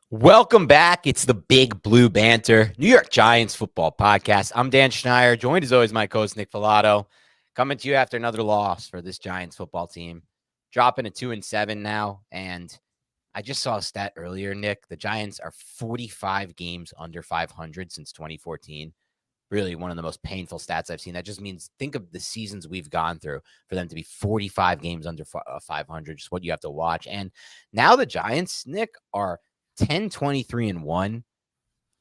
Welcome back. It's the Big Blue Banter, New York Giants football podcast. I'm Dan Schneier, joined as always my co-host Nick Filato, coming to you after another loss for this Giants football team, dropping to 2-7 now. And I just saw a stat earlier, Nick. The Giants are 45 games under 500 since 2014. Really one of the most painful stats I've seen. That just means think of the seasons we've gone through for them to be 45 games under 500, just what you have to watch. And now the Giants, Nick, are 10-23-1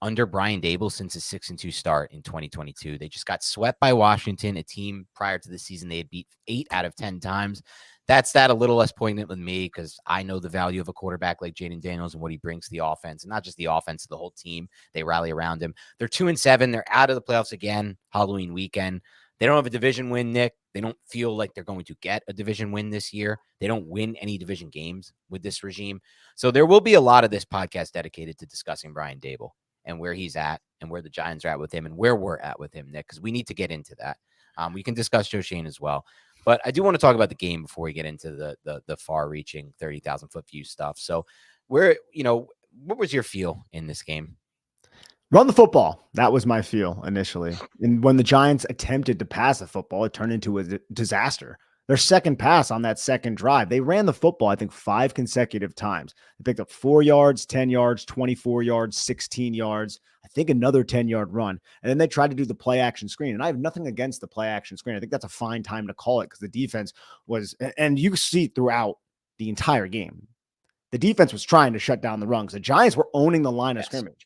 under Brian Daboll since his 6-2 start in 2022. They just got swept by Washington, a team prior to the season they had beat 8 out of 10 times. That's a little less poignant with me because I know the value of a quarterback like Jaden Daniels and what he brings to the offense, and not just the offense, the whole team. They rally around him. They're 2-7. They're out of the playoffs again, Halloween weekend. They don't have a division win, Nick. They don't feel like they're going to get a division win this year. They don't win any division games with this regime. So there will be a lot of this podcast dedicated to discussing Brian Daboll and where he's at and where the Giants are at with him and where we're at with him, Nick, because we need to get into that. We can discuss Joe Schoen as well. But I do want to talk about the game before we get into the far-reaching 30,000-foot view stuff. So what was your feel in this game? Run the football. That was my feel initially. And when the Giants attempted to pass the football, it turned into a disaster. Their second pass on that second drive, they ran the football, I think, 5 consecutive times. They picked up 4 yards, 10 yards, 24 yards, 16 yards, I think another 10-yard run. And then they tried to do the play action screen. And I have nothing against the play action screen. I think that's a fine time to call it because the defense was, and you see throughout the entire game, the defense was trying to shut down the run because the Giants were owning the line of scrimmage.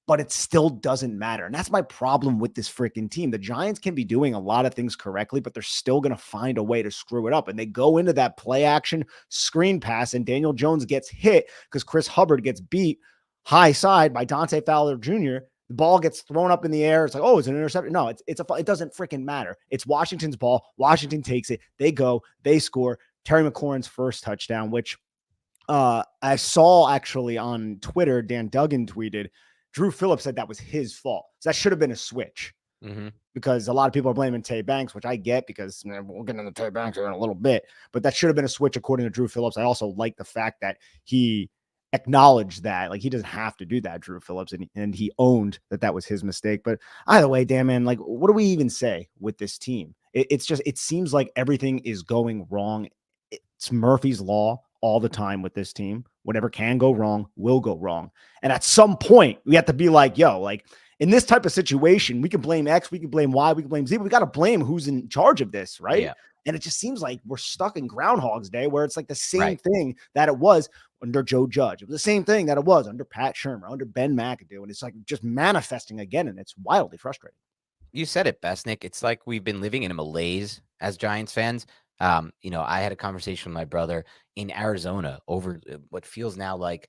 But it still doesn't matter. And that's my problem with this freaking team. The Giants can be doing a lot of things correctly, but they're still going to find a way to screw it up. And they go into that play action screen pass, and Daniel Jones gets hit because Chris Hubbard gets beat high side by Dante Fowler Jr. The ball gets thrown up in the air. It's like, oh, it's an interception. No, it doesn't freaking matter. It's Washington's ball. Washington takes it. They go. They score. Terry McLaurin's first touchdown, which I saw actually on Twitter, Dan Duggan tweeted, Drew Phillips said that was his fault. So that should have been a switch because a lot of people are blaming Tay Banks, which I get because we'll get into Tay Banks in a little bit, but that should have been a switch according to Drew Phillips. I also like the fact that he acknowledged that, like, he doesn't have to do that, Drew Phillips, and he owned that was his mistake. But either way, damn man, like, what do we even say with this team? It seems like everything is going wrong. It's Murphy's Law all the time with this team. Whatever can go wrong will go wrong. And at some point, we have to be like, yo, like in this type of situation, we can blame X, we can blame Y, we can blame Z, but we got to blame who's in charge of this, right? Yeah. And it just seems like we're stuck in Groundhog's Day where it's like the same thing that it was under Joe Judge. It was the same thing that it was under Pat Shurmur, under Ben McAdoo. And it's like just manifesting again, and it's wildly frustrating. You said it best, Nick. It's like we've been living in a malaise as Giants fans. I had a conversation with my brother in Arizona over what feels now like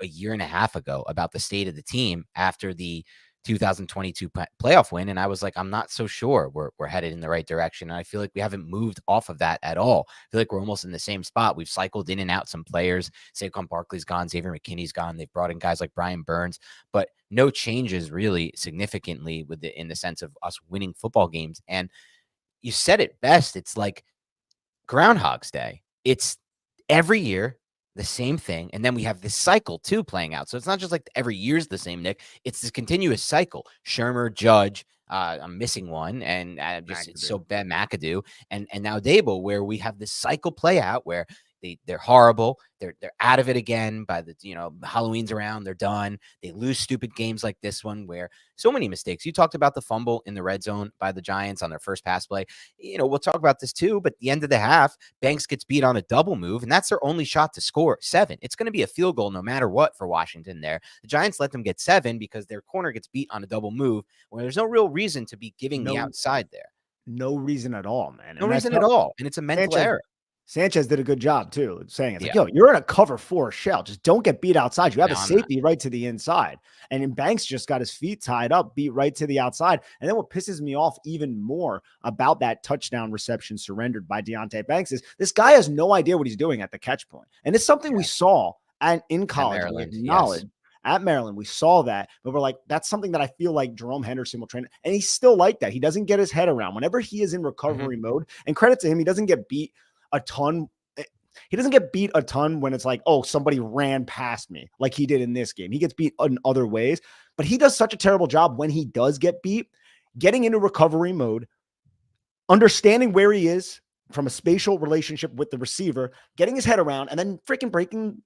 a year and a half ago about the state of the team after the 2022 playoff win. And I was like, I'm not so sure we're headed in the right direction. And I feel like we haven't moved off of that at all. I feel like we're almost in the same spot. We've cycled in and out some players. Saquon Barkley's gone. Xavier McKinney's gone. They've brought in guys like Brian Burns, but no changes really significantly in the sense of us winning football games. And you said it best. It's like Groundhog's Day. It's every year the same thing, and then we have this cycle too playing out. So it's not just like every year's the same, Nick. It's this continuous cycle. Shurmur, Judge, I'm missing one, and it's so bad, McAdoo, and now Daboll, where we have this cycle play out where they're horrible. They're out of it again by the Halloween's around. They're done. They lose stupid games like this one where so many mistakes. You talked about the fumble in the red zone by the Giants on their first pass play. We'll talk about this too. But at the end of the half, Banks gets beat on a double move, and that's their only shot to score 7. It's going to be a field goal no matter what for Washington there. The Giants let them get 7 because their corner gets beat on a double move where there's no real reason to be giving the outside there. No reason at all, man. No reason at all. And it's a mental error. Sanchez did a good job too, saying it's like, yo, you're in a cover 4 shell. Just don't get beat outside. You have a safety right to the inside. And then Banks just got his feet tied up, beat right to the outside. And then what pisses me off even more about that touchdown reception surrendered by Deonte Banks is this guy has no idea what he's doing at the catch point. And it's something we saw in college. At Maryland, we saw that, but we're like, that's something that I feel like Jerome Henderson will train. And he's still like that. He doesn't get his head around whenever he is in recovery mode. And credit to him, he doesn't get beat a ton he doesn't get beat a ton when it's like, oh, somebody ran past me like he did in this game. He gets beat in other ways, but he does such a terrible job when he does get beat, getting into recovery mode, understanding where he is from a spatial relationship with the receiver, getting his head around, and then freaking breaking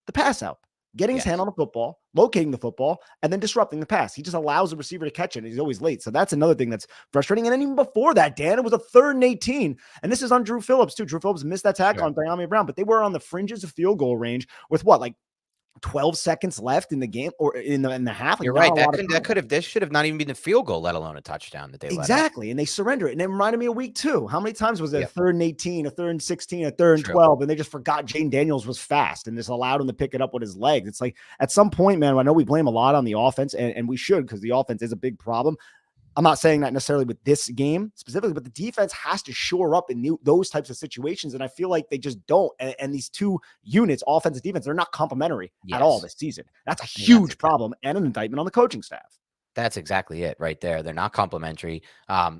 the pass out, getting his hand on the football, locating the football, and then disrupting the pass. He just allows the receiver to catch it, and he's always late. So that's another thing that's frustrating. And then even before that, Dan, it was a 3rd and 18. And this is on Drew Phillips, too. Drew Phillips missed that tackle on Diami Brown, but they were on the fringes of field goal range with what, like 12 seconds left in the game or in the half. Like, you're right. This should have not even been a field goal, let alone a touchdown that they let up. Exactly. And they surrender it. And it reminded me of week 2. How many times was it a 3rd and 18, a 3rd and 16, a 3rd and 12, and they just forgot Jaden Daniels was fast and this allowed him to pick it up with his legs. It's like at some point, man, I know we blame a lot on the offense and we should, because the offense is a big problem. I'm not saying that necessarily with this game specifically, but the defense has to shore up in those types of situations. And I feel like they just don't. And these two units, offense and defense, they're not complementary at all this season. That's a huge problem and an indictment on the coaching staff. That's exactly it right there. They're not complimentary.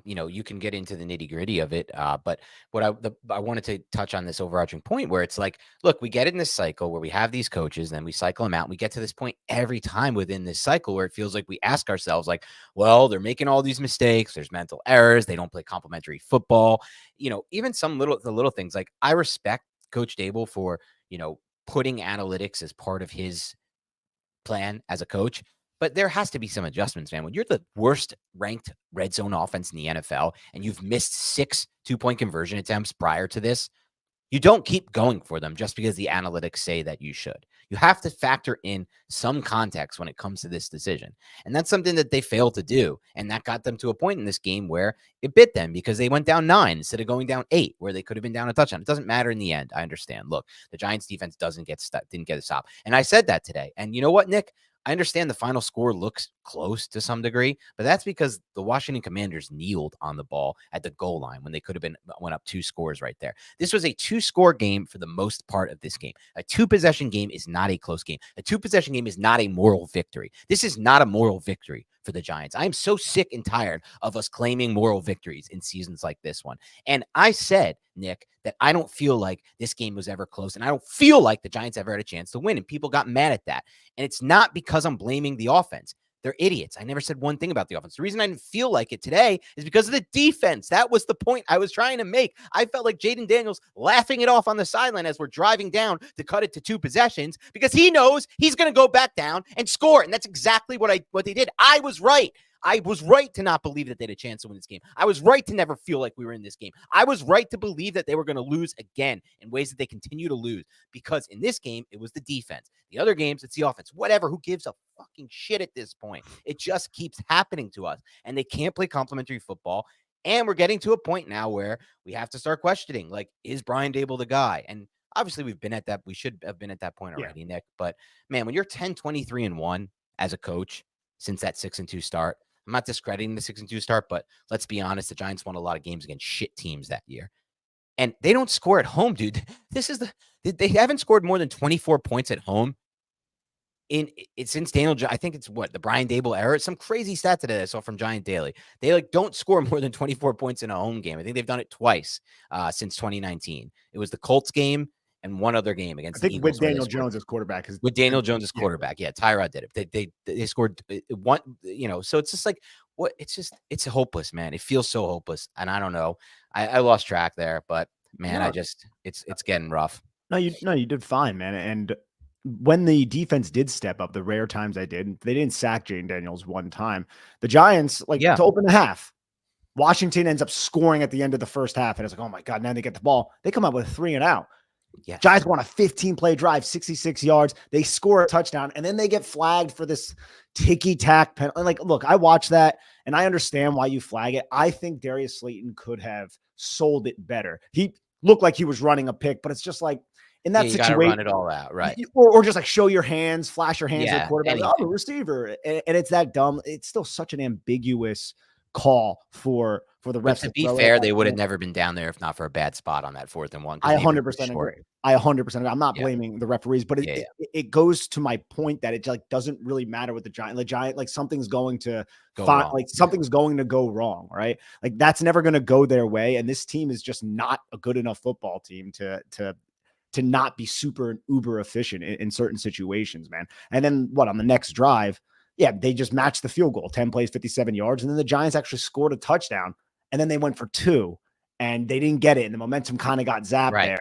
You can get into the nitty gritty of it. But what I wanted to touch on this overarching point where it's like, look, we get in this cycle where we have these coaches, then we cycle them out. And we get to this point every time within this cycle where it feels like we ask ourselves like, well, they're making all these mistakes. There's mental errors. They don't play complimentary football. Even the little things, like I respect Coach Daboll for, putting analytics as part of his plan as a coach. But there has to be some adjustments, man. When you're the worst ranked red zone offense in the NFL and you've missed 6 2-point conversion attempts prior to this, you don't keep going for them just because the analytics say that you should. You have to factor in some context when it comes to this decision. And that's something that they failed to do. And that got them to a point in this game where it bit them because they went down 9 instead of going down 8, where they could have been down a touchdown. It doesn't matter in the end. I understand. Look, the Giants defense didn't get a stop. And I said that today. And you know what, Nick? I understand the final score looks close to some degree, but that's because the Washington Commanders kneeled on the ball at the goal line when they could have went up 2 scores right there. This was a 2-score game for the most part of this game. A 2-possession game is not a close game. A 2-possession game is not a moral victory. This is not a moral victory for the Giants. I am so sick and tired of us claiming moral victories in seasons like this one. And I said, Nick, that I don't feel like this game was ever close, and I don't feel like the Giants ever had a chance to win, and people got mad at that. And it's not because I'm blaming the offense. They're idiots. I never said one thing about the offense. The reason I didn't feel like it today is because of the defense. That was the point I was trying to make. I felt like Jaden Daniels laughing it off on the sideline as we're driving down to cut it to 2 possessions because he knows he's going to go back down and score. And that's exactly what they did. I was right. I was right to not believe that they had a chance to win this game. I was right to never feel like we were in this game. I was right to believe that they were going to lose again in ways that they continue to lose, because in this game, it was the defense. The other games, it's the offense. Whatever. Who gives a fucking shit at this point? It just keeps happening to us, and they can't play complimentary football. And we're getting to a point now where we have to start questioning, like, is Brian Daboll the guy? And obviously we've been at that. We should have been at that point already, Nick. But man, when you're 10-23-1 as a coach since that 6-2 start, I'm not discrediting the 6-2 start, but let's be honest, the Giants won a lot of games against shit teams that year. And they don't score at home, dude. They haven't scored more than 24 points at home since I think it's the Brian Daboll era. It's some crazy stat today I saw from Giant Daily. They don't score more than 24 points in a home game. I think they've done it twice since 2019. It was the Colts game and one other game against the Eagles. With Daniel Jones as quarterback. With Daniel Jones as quarterback. Yeah, Tyrod did it. They scored one, so it's just like, what? It's hopeless, man. It feels so hopeless. And I don't know. I lost track there, but man, it's getting rough. No, you did fine, man. And when the defense did step up, the rare times they didn't sack Jaden Daniels one time. The Giants, to open the half, Washington ends up scoring at the end of the first half. And it's like, oh my God, now they get the ball. They come up with a 3 and out. Yes. Giants won a 15-play drive, 66 yards. They score a touchdown, and then they get flagged for this ticky-tack penalty. Like, look, I watch that, and I understand why you flag it. I think Darius Slayton could have sold it better. He looked like he was running a pick, but it's just like, in that situation, you gotta run it all out, right? Or just like show your hands, flash your hands to the quarterback. Oh, the receiver, and it's that dumb. It's still such an ambiguous call for the refs. To be fair, they would have never been down there if not for a bad spot on that 4th and 1. I 100% agree. I 100% agree. I'm not blaming the referees, but it goes to my point that it doesn't really matter with the Giant. Like, something's going to something's going to go wrong, right? Like, that's never going to go their way, and this team is just not a good enough football team to to not be super and uber efficient in certain situations, man. And then on the next drive, yeah, they just matched the field goal, 10 plays, 57 yards. And then the Giants actually scored a touchdown. And then they went for 2 and they didn't get it. And the momentum kind of got zapped there.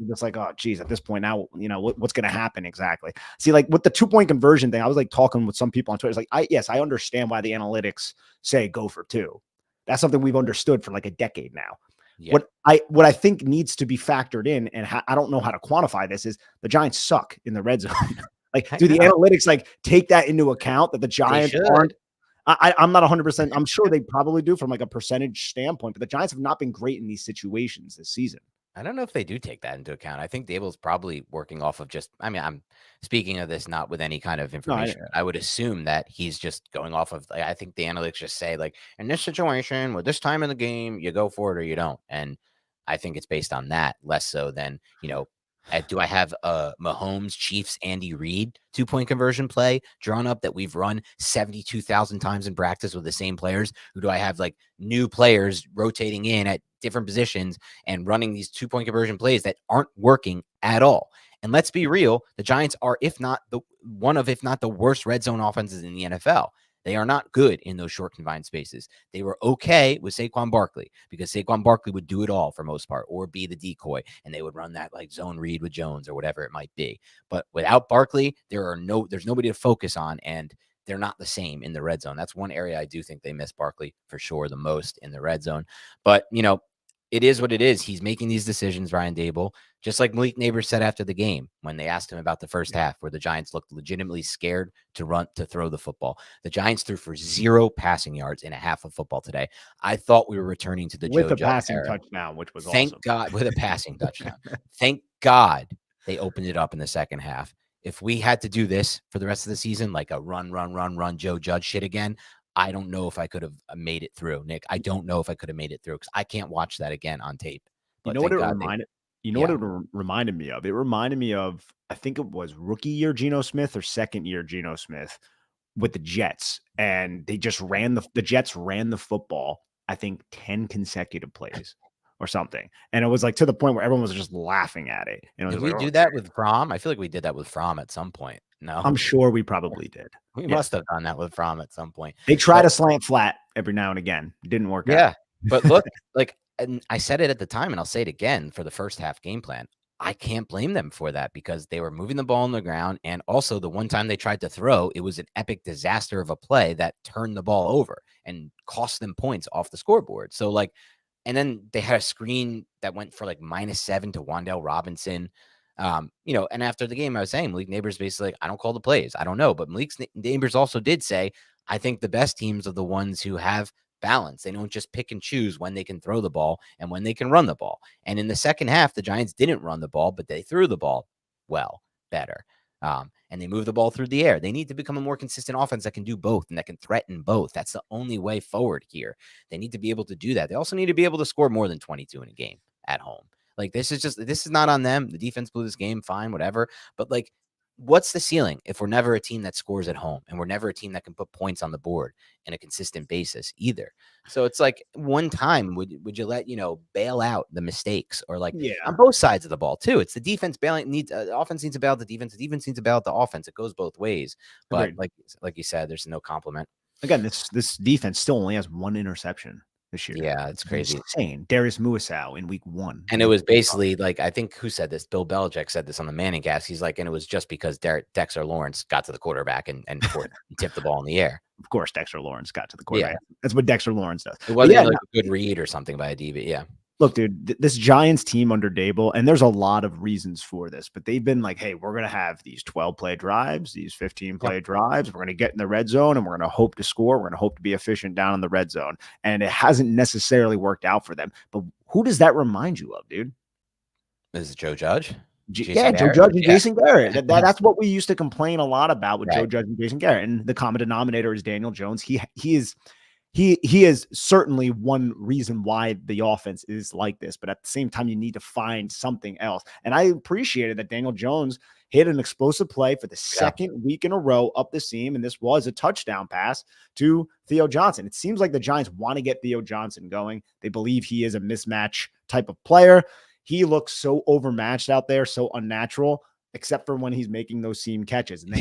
Just like, oh, geez, at this point now, what's going to happen exactly? See, like with the 2-point conversion thing, I was like talking with some people on Twitter. It's like, I understand why the analytics say go for 2. That's something we've understood for like a decade now. Yeah. What I think needs to be factored in, and I don't know how to quantify this, is the Giants suck in the red zone. Like, do the analytics like take that into account that the Giants aren't? I'm not 100%. I'm sure they probably do from like a percentage standpoint, but the Giants have not been great in these situations this season. I don't know if they do take that into account. I think Daboll's probably working off of I'm speaking of this not with any kind of information. I would assume that he's just going off of, I think the analytics just say, like, in this situation, with this time in the game, you go for it or you don't. And I think it's based on that less so than, do I have Mahomes, Chiefs, Andy Reid 2-point conversion play drawn up that we've run 72,000 times in practice with the same players? Who do I have like new players rotating in at different positions and running these 2-point conversion plays that aren't working at all? And let's be real, the Giants are, if not the worst red zone offenses in the NFL. They are not good in those short confined spaces. They were okay with Saquon Barkley because Saquon Barkley would do it all for most part, or be the decoy, and they would run that like zone read with Jones or whatever it might be. But without Barkley, there's nobody to focus on, and they're not the same in the red zone. That's one area I do think they miss Barkley for sure the most in the red zone. But it is what it is. He's making these decisions, Brian Daboll, just like Malik Neighbors said after the game when they asked him about the first half, where the Giants looked legitimately scared to throw the football. The Giants threw for 0 passing yards in a half of football today. I thought we were returning to the with a passing touchdown, which was thank awesome. God, with a passing touchdown. Thank God they opened it up in the second half. If we had to do this for the rest of the season, like a run, Joe Judge shit again, I don't know if I could have made it through, Nick. I don't know if I could have made it through because I can't watch that again on tape. But what it reminded? What it reminded me of? It reminded me of, I think it was rookie year Geno Smith or second year Geno Smith with the Jets, and they just the Jets ran the football, I think 10 consecutive plays or something, and it was like to the point where everyone was just laughing at it. Did we do that with Fromm? I feel like we did that with Fromm at some point. No, I'm sure we probably did. We must have done that with Fromm at some point. They try to slant flat every now and again. It didn't work out. Yeah, but look, and I said it at the time, and I'll say it again for the first half game plan. I can't blame them for that because they were moving the ball on the ground. And also the one time they tried to throw, it was an epic disaster of a play that turned the ball over and cost them points off the scoreboard. So and then they had a screen that went for like -7 to Wan'Dale Robinson. And after the game, I was saying Malik Neighbors basically, I don't call the plays. I don't know. But Malik Neighbors also did say, I think the best teams are the ones who have balance. They don't just pick and choose when they can throw the ball and when they can run the ball. And in the second half, the Giants didn't run the ball, but they threw the ball better. And they move the ball through the air. They need to become a more consistent offense that can do both and that can threaten both. That's the only way forward here. They need to be able to do that. They also need to be able to score more than 22 in a game at home. Like, this is not on them. The defense blew this game, fine, whatever. But what's the ceiling if we're never a team that scores at home and we're never a team that can put points on the board in a consistent basis either? So it's like, one time would you let, bail out the mistakes or on both sides of the ball too? It's the defense bailing offense needs to bail out the defense. The defense needs to bail out the offense. It goes both ways. But like you said, there's no compliment. Again, this defense still only has 1 interception this year. Yeah, it's crazy. It's insane. Darius Muasau in week 1. And it was basically I think who said this? Bill Belichick said this on the Manning cast. He's like, and it was just because Dexter Lawrence got to the quarterback and tipped the ball in the air. Of course, Dexter Lawrence got to the quarterback. Yeah. That's what Dexter Lawrence does. It wasn't a good read or something by a DB. Yeah. Look, dude, this Giants team under Daboll, and there's a lot of reasons for this, but they've been like, hey, we're going to have these 12-play drives, these 15-play drives. We're going to get in the red zone, and we're going to hope to score. We're going to hope to be efficient down in the red zone. And it hasn't necessarily worked out for them. But who does that remind you of, dude? Is it Joe Judge? Joe Judge and Jason Garrett. That's what we used to complain a lot about with Joe Judge and Jason Garrett. And the common denominator is Daniel Jones. He is certainly one reason why the offense is like this, but at the same time, you need to find something else. And I appreciated that Daniel Jones hit an explosive play for the second week in a row up the seam, and this was a touchdown pass to Theo Johnson. It seems like the Giants want to get Theo Johnson going. They believe he is a mismatch type of player. he looks so overmatched out there, so unnatural, except for when he's making those seam catches. And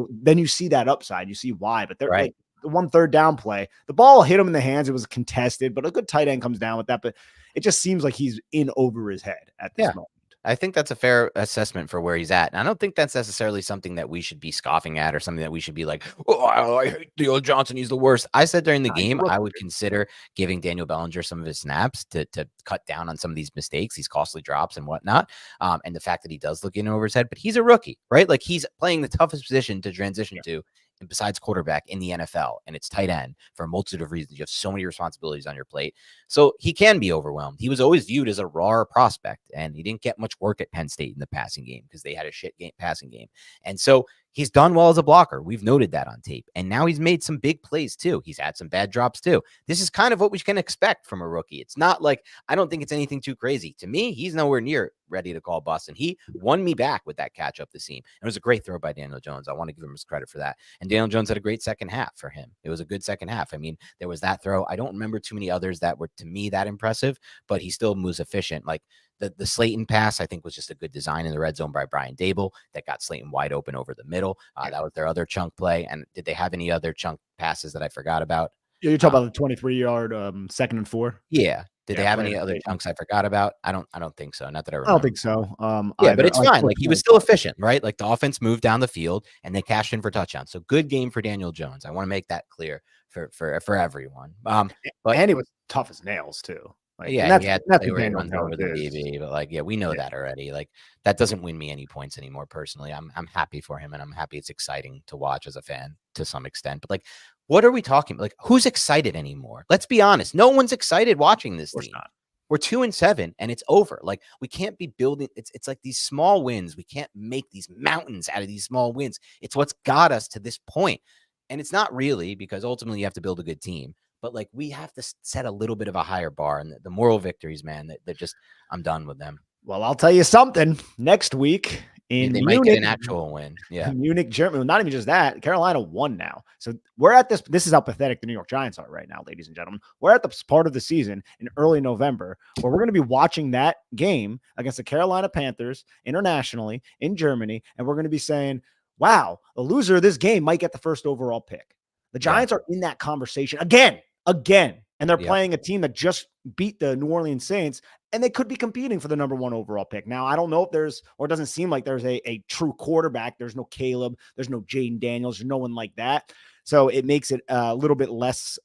then you see that upside. You see why. But they're Right. like the 1 3rd down play, the ball hit him in the hands. It was contested, but a good tight end comes down with that. But it just seems like he's in over his head at this Yeah. moment. I think that's a fair assessment for where he's at. And I don't think that's necessarily something that we should be scoffing at or something that we should be like, oh, I hate Theo Johnson. He's the worst. I said during the Nah, he's a game, I rookie. would consider giving Daniel Bellinger some of his snaps to cut down on some of these mistakes, these costly drops and whatnot. And the fact that he does look in over his head, but he's a rookie, right? Like he's playing the toughest position to transition to. And besides quarterback in the NFL, and it's tight end for a multitude of reasons. You have so many responsibilities on your plate. So he can be overwhelmed. He was always viewed as a raw prospect, and he didn't get much work at Penn State in the passing game because they had a shit passing game. And so he's done well as a blocker. We've noted that on tape. And now he's made some big plays too. He's had some bad drops too. This is kind of what we can expect from a rookie. It's not like, I don't think it's anything too crazy. To me, he's nowhere near ready to call bust. And he won me back with that catch up the seam. It was a great throw by Daniel Jones. I want to give him his credit for that. And Daniel Jones had a great second half for him. It was a good second half. I mean, there was that throw. I don't remember too many others that were, to me, that impressive, but he still moves efficient. Like the Slayton pass, I think, was just a good design in the red zone by Brian Daboll that got Slayton wide open over the middle. That was their other chunk play. And did they have any other chunk passes that I forgot about? Yeah, you're talking about the 23-yard 2nd and 4. Yeah. Did they have any other fortification. chunks I forgot about? I don't think so. Not that I I don't remember. think so. Yeah, but Either. it's fine. Like he was still efficient, right? Like the offense moved down the field and they cashed in for touchdowns. So good game for Daniel Jones. I want to make that clear for everyone. But And he was tough as nails too. Like, yeah, and and he had to that's play what where he Daniel runs Jones over the is. DB. But like, yeah, we know that already. Like that doesn't win me any points anymore. Personally, I'm happy for him, and I'm happy it's exciting to watch as a fan to some extent. But like, what are we talking about? Like, who's excited anymore? Let's be honest. No one's excited watching this Of course team. not. We're 2-7 and it's over. Like we can't be building. It's like these small wins. We can't make these mountains out of these small wins. It's what's got us to this point. And it's not really, because ultimately you have to build a good team. But like we have to set a little bit of a higher bar. And the moral victories, man, that just, I'm done with them. Well, I'll tell you something. Next week in They might get Munich, an actual win. Yeah. Munich, Germany. Not even just that. Carolina won now. So we're at this. This is how pathetic the New York Giants are right now, ladies and gentlemen. We're at the part of the season in early November where we're going to be watching that game against the Carolina Panthers internationally in Germany, and we're going to be saying, "Wow, the loser of this game might get the first overall pick." The Giants are in that conversation again, and they're playing a team that just beat the New Orleans Saints, and they could be competing for the number 1 overall pick. Now, I don't know if there's, or it doesn't seem like there's a true quarterback. There's no Caleb. There's no Jaden Daniels. There's no one like that. So it makes it a little bit less,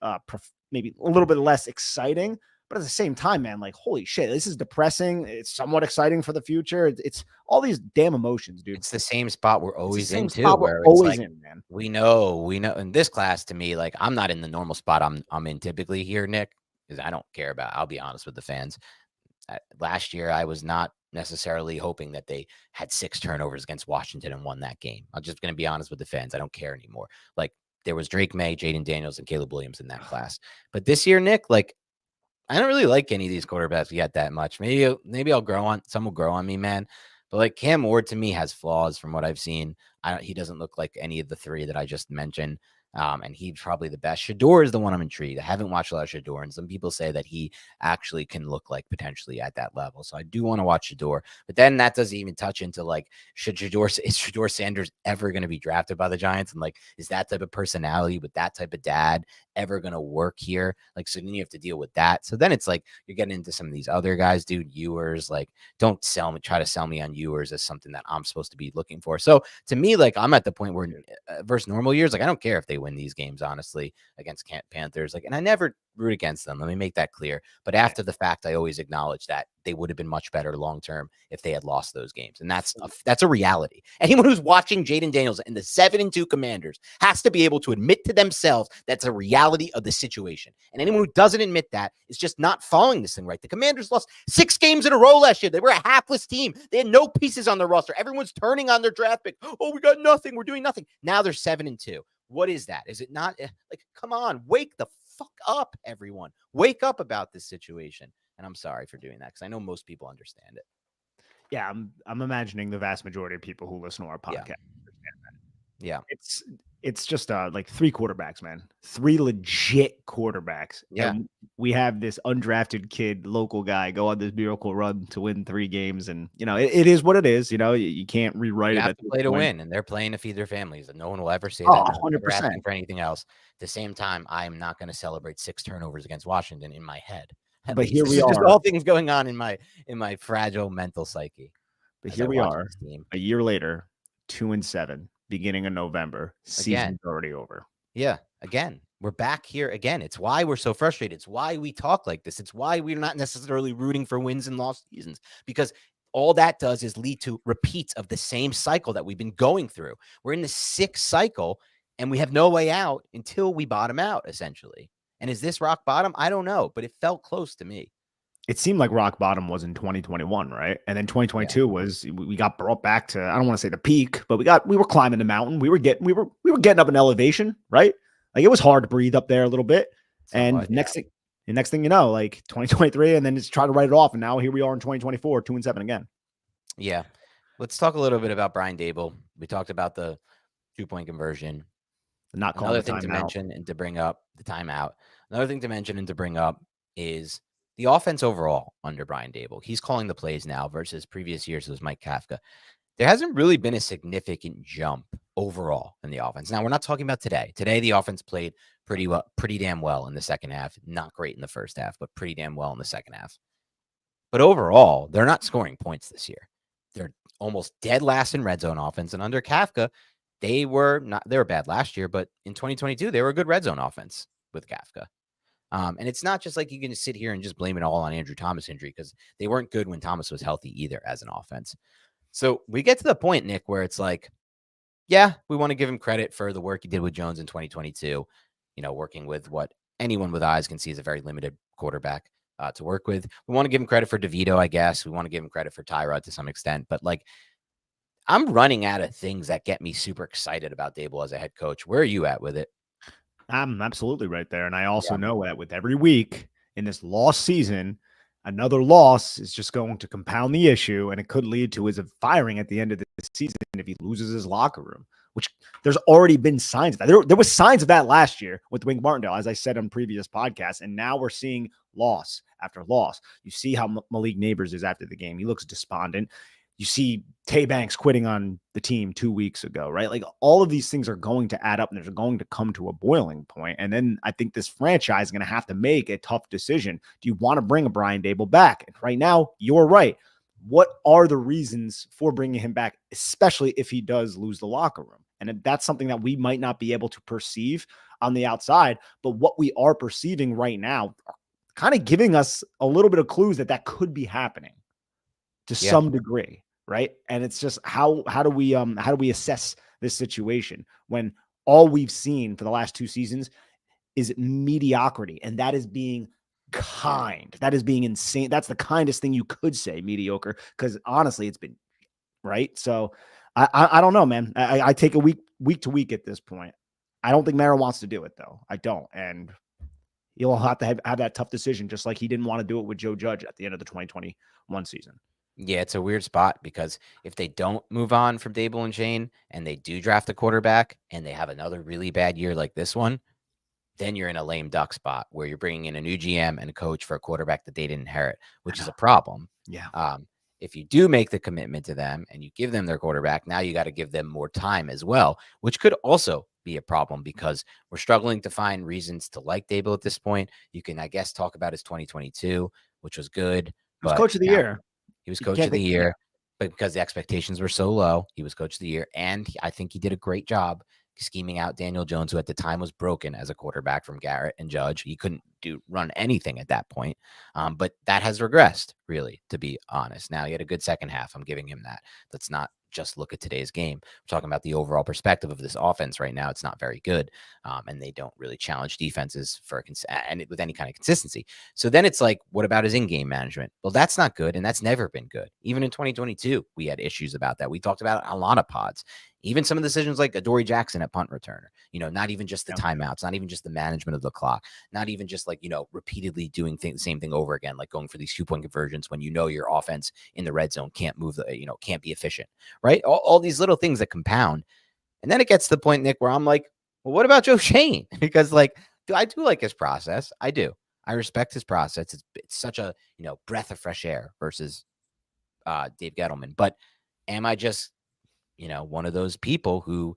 maybe a little bit less exciting. But at the same time, man, like, holy shit, this is depressing. It's somewhat exciting for the future. It's all these damn emotions, dude. It's the same spot we're always in too, where it's always like, in, man. we know in this class, to me, like I'm not in the normal spot I'm in typically here, Nick, because I don't care about, I'll be honest with the fans. Last year, I was not necessarily hoping that they had 6 turnovers against Washington and won that game. I'm just going to be honest with the fans. I don't care anymore. Like there was Drake May, Jaden Daniels, and Caleb Williams in that class. But this year, Nick, like I don't really like any of these quarterbacks yet that much. Maybe I'll grow on. Some will grow on me, man. But like Cam Ward to me has flaws from what I've seen. He doesn't look like any of the 3 that I just mentioned. And he's probably the best. Shador is the one I'm intrigued. I haven't watched a lot of Shador, and some people say that he actually can look like potentially at that level. So I do want to watch Shador, but then that doesn't even touch into like, is Shador Sanders ever going to be drafted by the Giants? And like, is that type of personality with that type of dad ever going to work here? Like, so then you have to deal with that. So then it's like, you're getting into some of these other guys, dude. Ewers, like, don't try to sell me on Ewers as something that I'm supposed to be looking for. So to me, like, I'm at the point where versus normal years, like, I don't care if they win these games, honestly, against Panthers. Like, and I never root against them. Let me make that clear. But after the fact, I always acknowledge that they would have been much better long term if they had lost those games, and that's a reality. Anyone who's watching Jaden Daniels and the 7-2 Commanders has to be able to admit to themselves that's a reality of the situation. And anyone who doesn't admit that is just not following this thing right. The Commanders lost 6 games in a row last year. They were a hapless team. They had no pieces on their roster. Everyone's turning on their draft pick. Oh, we got nothing. We're doing nothing. Now they're 7-2. What is that? Is it not like, come on, wake the fuck up, everyone. Wake up about this situation. And I'm sorry for doing that because I know most people understand it. Yeah, I'm imagining the vast majority of people who listen to our podcast understand that. Yeah. it's just like 3 quarterbacks, man. 3 legit quarterbacks. Yeah. And we have this undrafted kid, local guy, go on this miracle run to win 3 games. And, it is what it is. You can't rewrite You it have at to this play to point. win, and they're playing to feed their families, and no one will ever say Oh, that. No one's ever 100%. asking for anything else. At the same time, I am not going to celebrate 6 turnovers against Washington in my head. At But least here this we is just are. all things going on in my fragile mental psyche But as I here we watch are, this team. a year later, 2-7, beginning of November. Again, Season's already over. yeah, again, we're back here again. It's why we're so frustrated. It's why we talk like this. It's why we're not necessarily rooting for wins and lost seasons, because all that does is lead to repeats of the same cycle that we've been going through. We're in the 6th cycle, and we have no way out until we bottom out, essentially. And is this rock bottom? I don't know, but it felt close to me. It seemed like rock bottom was in 2021, right? And then Yeah. 2022 was, we got brought back to, I don't want to say the peak, but we were climbing the mountain. We were getting up in elevation, right? Like it was hard to breathe up there a little bit. Somewhat, And next thing you know, like 2023, and then just try to write it off. And now here we are in 2024, 2-7 again. Yeah. Let's talk a little bit about Brian Daboll. We talked about the 2-point conversion. Not calling Another the thing to timeout. mention and to bring up the timeout. Another thing to mention and to bring up is the offense overall under Brian Daboll. He's calling the plays now versus previous years. It was Mike Kafka. There hasn't really been a significant jump overall in the offense. Now, we're not talking about today. Today, the offense played pretty damn well in the second half. Not great in the first half, but pretty damn well in the second half. But overall, they're not scoring points this year. They're almost dead last in red zone offense. And under Kafka, they were bad last year, but in 2022, they were a good red zone offense with Kafka. And it's not just like you can just sit here and just blame it all on Andrew Thomas injury, because they weren't good when Thomas was healthy either as an offense. So we get to the point, Nick, where it's like, yeah, we want to give him credit for the work he did with Jones in 2022, working with what anyone with eyes can see is a very limited quarterback to work with. We want to give him credit for DeVito, I guess. We want to give him credit for Tyrod to some extent. But like, I'm running out of things that get me super excited about Daboll as a head coach. Where are you at with it? I'm absolutely right there. And I also know that with every week in this lost season, another loss is just going to compound the issue, and it could lead to his firing at the end of the season if he loses his locker room, which there's already been signs of that. There was signs of that last year with Wink Martindale, as I said on previous podcasts, and now we're seeing loss after loss. You see how Malik Neighbors is after the game. He looks despondent. You see Tay Banks quitting on the team 2 weeks ago, right? Like all of these things are going to add up, and they're going to come to a boiling point. And then I think this franchise is going to have to make a tough decision. Do you want to bring a Brian Daboll back? And right now, you're right. What are the reasons for bringing him back, especially if he does lose the locker room? And that's something that we might not be able to perceive on the outside, but what we are perceiving right now are kind of giving us a little bit of clues that could be happening to some degree. Right. And it's just how do we assess this situation when all we've seen for the last 2 seasons is mediocrity? And that is being kind. That is being insane. That's the kindest thing you could say, mediocre, because honestly, it's been right. So I don't know, man. I take a week to week at this point. I don't think Mara wants to do it, though. I don't. And he'll have to have that tough decision, just like he didn't want to do it with Joe Judge at the end of the 2021 season. Yeah, it's a weird spot, because if they don't move on from Daboll and Shane and they do draft a quarterback and they have another really bad year like this one, then you're in a lame duck spot where you're bringing in a new GM and a coach for a quarterback that they didn't inherit, which is a problem. Yeah. If you do make the commitment to them and you give them their quarterback, now you got to give them more time as well, which could also be a problem, because we're struggling to find reasons to like Daboll at this point. You can, I guess, talk about his 2022, which was good. He was coach of the year. He was coach of the year, but because the expectations were so low, he was coach of the year. And I think he did a great job scheming out Daniel Jones, who at the time was broken as a quarterback from Garrett and Judge. He couldn't run anything at that point. But that has regressed, really, to be honest. Now, he had a good second half. I'm giving him that. Let's not just look at today's game. We're talking about the overall perspective of this offense right now. It's not very good. And they don't really challenge defenses with any kind of consistency. So then it's like, what about his in-game management? Well, that's not good. And that's never been good. Even in 2022, we had issues about that. We talked about it on a lot of pods. Even some of the decisions like Adoree Jackson at punt returner, not even just the timeouts, not even just the management of the clock, not even just like, repeatedly doing the same thing over again, like going for these 2-point conversions when your offense in the red zone can't move can't be efficient, right? All these little things that compound. And then it gets to the point, Nick, where I'm like, Well, what about Joe Schoen? Because I do like his process. I do. I respect his process. It's such a breath of fresh air versus Dave Gettleman. But am I just one of those people who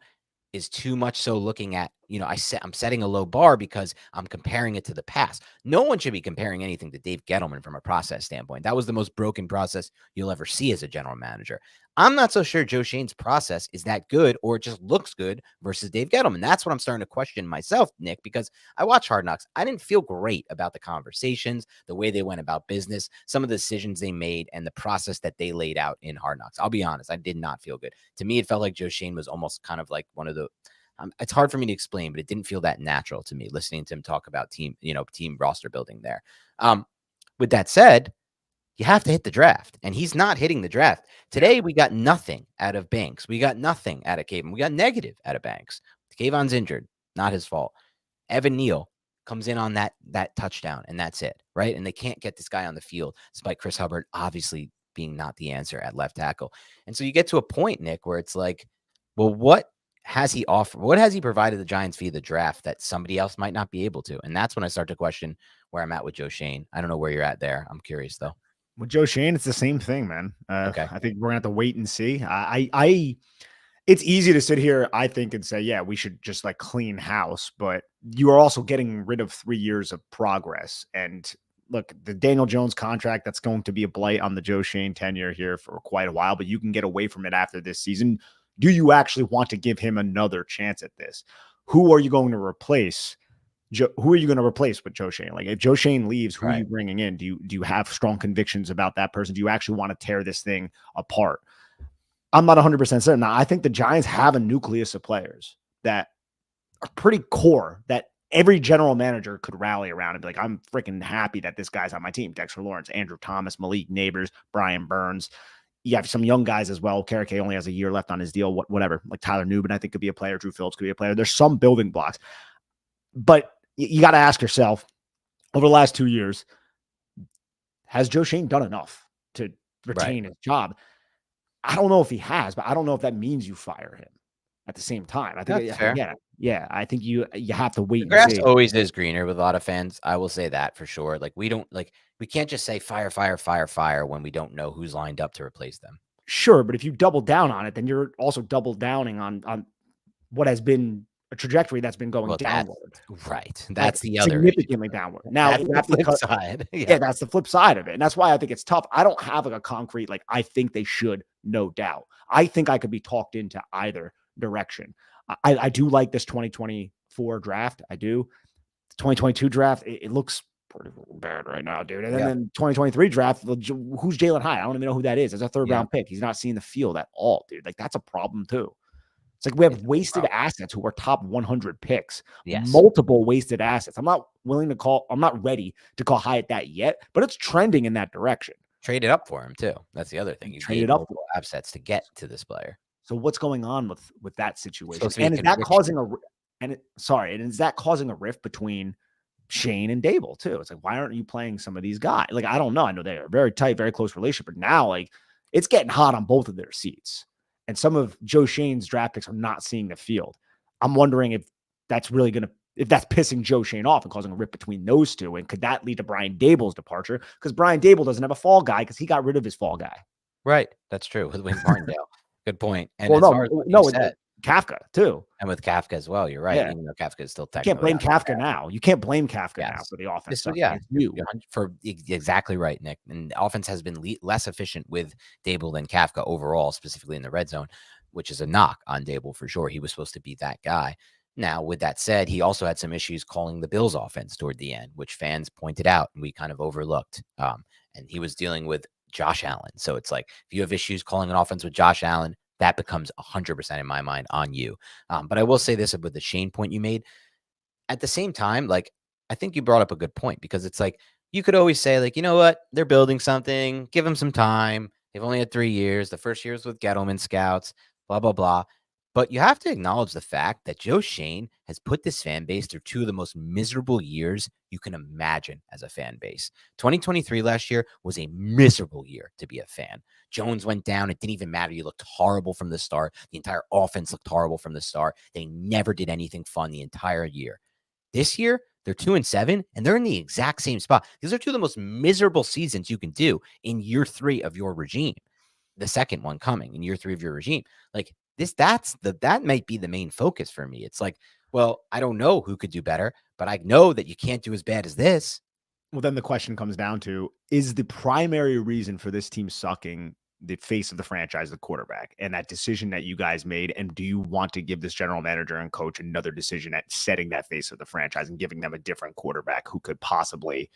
is too much so looking at, I'm setting a low bar because I'm comparing it to the past. No one should be comparing anything to Dave Gettleman from a process standpoint. That was the most broken process you'll ever see as a general manager. I'm not so sure Joe Schoen's process is that good or it just looks good versus Dave Gettleman. That's what I'm starting to question myself, Nick, because I watch Hard Knocks. I didn't feel great about the conversations, the way they went about business, some of the decisions they made, and the process that they laid out in Hard Knocks. I'll be honest, I did not feel good. To me, it felt like Joe Schoen was almost kind of like one of the it's hard for me to explain, but it didn't feel that natural to me listening to him talk about team roster building there. With that said, you have to hit the draft, and he's not hitting the draft. Today, we got nothing out of Banks. We got nothing out of Kayvon. We got negative out of Banks. Kayvon's injured. Not his fault. Evan Neal comes in on that touchdown, and that's it, right? And they can't get this guy on the field, despite Chris Hubbard obviously being not the answer at left tackle. And so you get to a point, Nick, where it's like, well, what has he offered? What has he provided the Giants via the draft that somebody else might not be able to? And that's when I start to question where I'm at with Joe Schoen. I don't know where you're at there. I'm curious though. With Joe Schoen, it's the same thing, man. Okay. I think we're gonna have to wait and see. It's easy to sit here, I think, and say, yeah, we should just like clean house, but you are also getting rid of 3 years of progress. And look, the Daniel Jones contract, that's going to be a blight on the Joe Schoen tenure here for quite a while, but you can get away from it after this season. Do you actually want to give him another chance at this? Who are you going to replace? Who are you going to replace with Joe Schoen? Like if Joe Schoen leaves, who are you bringing in? Do you have strong convictions about that person? Do you actually want to tear this thing apart? I'm not 100% certain. Now, I think the Giants have a nucleus of players that are pretty core that every general manager could rally around and be like, I'm freaking happy that this guy's on my team. Dexter Lawrence, Andrew Thomas, Malik Neighbors, Brian Burns. You have some young guys as well. Karake only has a year left on his deal, whatever. Like Tyler Newman, I think, could be a player. Drew Phillips could be a player. There's some building blocks. But you got to ask yourself, over the last 2 years, has Joe Schoen done enough to retain his job? I don't know if he has, but I don't know if that means you fire him at the same time. I think, yeah, I think you have to wait. The grass always is greener with a lot of fans. I will say that for sure. Like we can't just say fire, fire, fire, fire when we don't know who's lined up to replace them. Sure, but if you double down on it, then you're also double downing on what has been a trajectory that's been going downward. That's the other significantly downward. Now that's the flip side. Yeah, that's the flip side of it. And that's why I think it's tough. I don't have like a concrete, like I think they should, no doubt. I think I could be talked into either direction. I do like this 2024 draft. I do. The 2022 draft, it looks pretty bad right now, dude. And then 2023 draft, who's Jalen Hyatt? I don't even know who that is. As a third round pick, he's not seeing the field at all, dude. Like that's a problem too. It's like we have wasted assets who are top 100 picks, multiple wasted assets. I'm not ready to call Hyatt that yet, but it's trending in that direction. Traded up for him too. That's the other thing. You traded up assets to get to this player. So what's going on with that situation? And is that causing a rift between Schoen and Daboll too? It's like, why aren't you playing some of these guys? Like, I don't know. I know they are very tight, very close relationship, but now like it's getting hot on both of their seats. And some of Joe Schoen's draft picks are not seeing the field. I'm wondering if that's pissing Joe Schoen off and causing a rip between those two. And could that lead to Brian Daboll's departure? Because Brian Daboll doesn't have a fall guy because he got rid of his fall guy. Right. That's true. With Wayne Martindale. Good point. And Kafka too. And with Kafka as well. You're right. Yeah. Even though Kafka is still technically. You can't blame Kafka now. You can't blame Kafka now for the offense. For exactly right, Nick. And the offense has been less efficient with Daboll than Kafka overall, specifically in the red zone, which is a knock on Daboll for sure. He was supposed to be that guy. Now, with that said, he also had some issues calling the Bills offense toward the end, which fans pointed out and we kind of overlooked. And he was dealing with Josh Allen. So it's like, if you have issues calling an offense with Josh Allen, that becomes 100% in my mind on you. But I will say this with the Schoen point you made. At the same time, like, I think you brought up a good point because it's like, you could always say like, you know what? They're building something. Give them some time. They've only had 3 years. The first year was with Gettleman scouts, blah, blah, blah. But you have to acknowledge the fact that Joe Schoen has put this fan base through two of the most miserable years you can imagine as a fan base. 2023 last year was a miserable year to be a fan. Jones went down. It didn't even matter. You looked horrible from the start. The entire offense looked horrible from the start. They never did anything fun the entire year. This year, they're 2-7, and they're in the exact same spot. These are two of the most miserable seasons you can do in year 3 of your regime. The second one coming in year 3 of your regime. Like that might be the main focus for me. It's like, well, I don't know who could do better, but I know that you can't do as bad as this. Well, then the question comes down to, is the primary reason for this team sucking the face of the franchise, the quarterback, and that decision that you guys made? And do you want to give this general manager and coach another decision at setting that face of the franchise and giving them a different quarterback who could possibly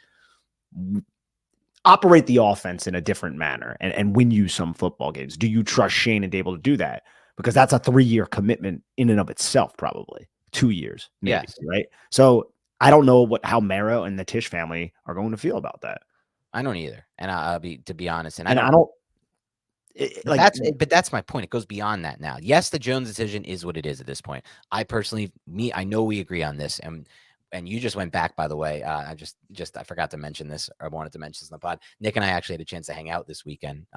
operate the offense in a different manner and win you some football games? Do you trust Schoen and Daboll to do that? Because that's a 3-year commitment in and of itself, probably 2 years, maybe, Yes. right? So I don't know how Mara and the Tisch family are going to feel about that. I don't either. And I'll be, to be honest, and I I don't don't like but that's my point. It goes beyond that now. Yes, the Jones decision is what it is at this point. I personally, I know we agree on this, and you just went back, by the way. I forgot to mention this, or I wanted to mention this in the pod. Nick and I actually had a chance to hang out this weekend.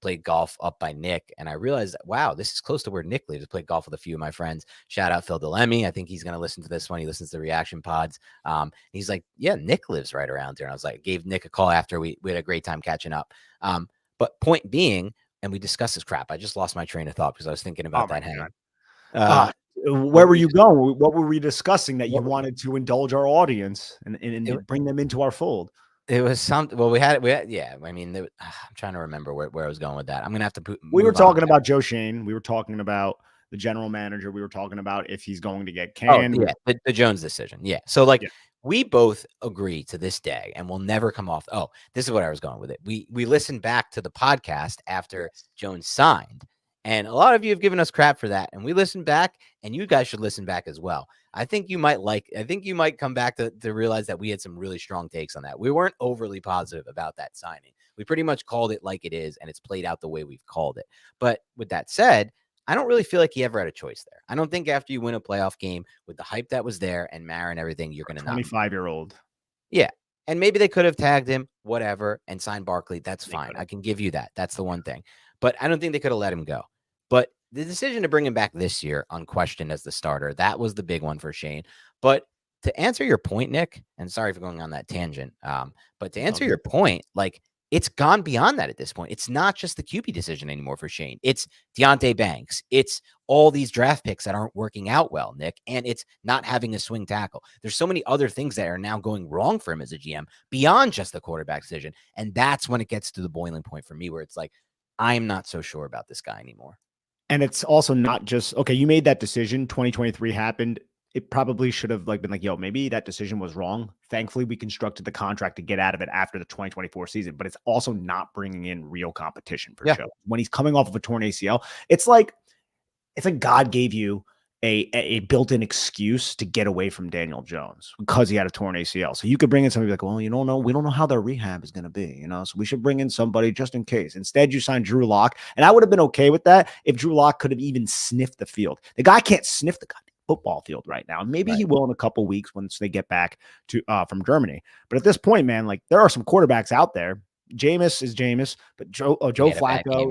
Played golf up by Nick, and I realized, wow, this is close to where Nick lives. I played golf with a few of my friends. Shout out Phil Delemy. I think he's going to listen to this one. He listens to the reaction pods. He's like, yeah, Nick lives right around here. And I was like, gave Nick a call after we had a great time catching up. But point being, and we discussed this crap. I just lost my train of thought because I was thinking about that hang. Where were you going? What were we discussing that you wanted to indulge our audience and bring them into our fold? It was something. Well, we had, yeah. I mean, I'm trying to remember where I was going with that. I'm gonna have to. We were talking about Joe Schoen. We were talking about the general manager. We were talking about if he's going to get canned. Oh, yeah, the Jones decision. Yeah. So we both agree to this day, and we'll never come off. Oh, this is what I was going with it. We listened back to the podcast after Jones signed, and a lot of you have given us crap for that, and we listened back, and you guys should listen back as well. I think you might come back to realize that we had some really strong takes on that. We weren't overly positive about that signing. We pretty much called it like it is, and it's played out the way we've called it. But with that said, I don't really feel like he ever had a choice there. I don't think after you win a playoff game with the hype that was there and Mara and everything, you're going to 25-year-old. Yeah. And maybe they could have tagged him, whatever, and signed Barkley. That's fine. I can give you that. That's the one thing. But I don't think they could have let him go. But the decision to bring him back this year, unquestioned as the starter, that was the big one for Schoen. But to answer your point, Nick, and sorry for going on that tangent, but to answer your point, it's gone beyond that at this point. It's not just the QB decision anymore for Schoen. It's Deonte Banks. It's all these draft picks that aren't working out well, Nick, and it's not having a swing tackle. There's so many other things that are now going wrong for him as a GM beyond just the quarterback decision. And that's when it gets to the boiling point for me where it's like, I'm not so sure about this guy anymore. And it's also not just, okay, you made that decision. 2023 happened. It probably should have been like, yo, maybe that decision was wrong. Thankfully, we constructed the contract to get out of it after the 2024 season, but it's also not bringing in real competition for Joe. When he's coming off of a torn ACL, it's like God gave you a built-in excuse to get away from Daniel Jones because he had a torn ACL. So you could bring in somebody like, well, we don't know how their rehab is going to be, so we should bring in somebody just in case. Instead, you signed Drew Lock, and I would have been okay with that if Drew Lock could have even sniffed the field. The guy can't sniff the football field right now. Maybe he will in a couple weeks once they get back to from Germany. But at this point, man, there are some quarterbacks out there. Jameis is Jameis, but Joe Flacco.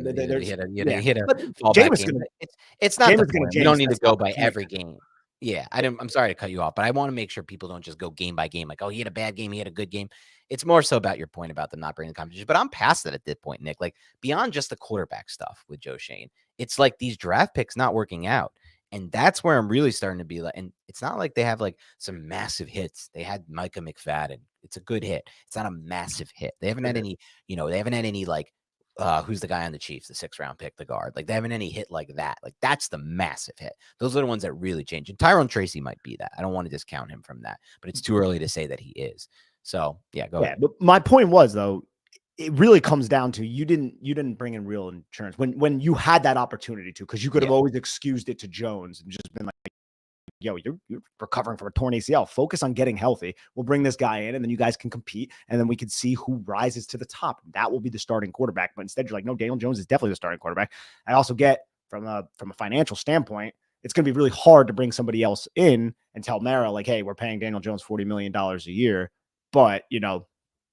It's not the point. You don't need to go by every game. Yeah, I'm sorry to cut you off, but I want to make sure people don't just go game by game. Like, oh, he had a bad game, he had a good game. It's more so about your point about them not bringing the competition. But I'm past that at this point, Nick. Like beyond just the quarterback stuff with Joe Schoen, it's like these draft picks not working out. And that's where I'm really starting to be like, and it's not like they have some massive hits. They had Micah McFadden. It's a good hit. It's not a massive hit. They haven't had any, who's the guy on the Chiefs, the 6th round pick, the guard. They haven't any hit like that. That's the massive hit. Those are the ones that really change. And Tyrone Tracy might be that. I don't want to discount him from that, but it's too early to say that he is. So yeah, go ahead. But my point was though, it really comes down to you didn't bring in real insurance when you had that opportunity to, because you could have always excused it to Jones and just been like, yo, you're recovering from a torn ACL. Focus on getting healthy. We'll bring this guy in and then you guys can compete and then we can see who rises to the top. That will be the starting quarterback. But instead you're like, no, Daniel Jones is definitely the starting quarterback. I also get from a financial standpoint, it's going to be really hard to bring somebody else in and tell Mara, like, hey, we're paying Daniel Jones $40 million a year. But,